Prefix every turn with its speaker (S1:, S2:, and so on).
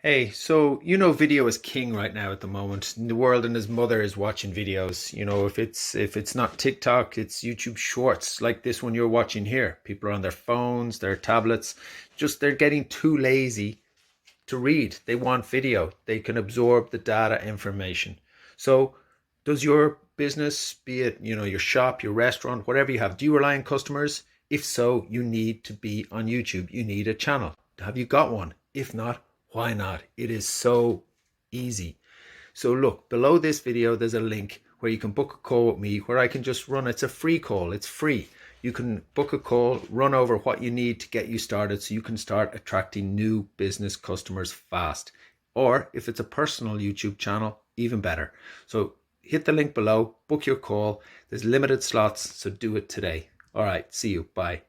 S1: Hey, so video is king right now at the moment. The world and his mother is watching videos. If it's not TikTok, it's YouTube Shorts, like this one you're watching here. People are on their phones, their tablets, just they're getting too lazy to read. They want video. They can absorb the data information. So, does your business, be it, your shop, your restaurant, whatever you have, do you rely on customers? If so, you need to be on YouTube. You need a channel. Have you got one? If not, why not? It is so easy. So look, below this video, there's a link where you can book a call with me where I can just run. It's a free call. It's free. You can book a call, run over what you need to get you started so you can start attracting new business customers fast. Or if it's a personal YouTube channel, even better. So hit the link below, book your call. There's limited slots, so do it today. All right, see you. Bye.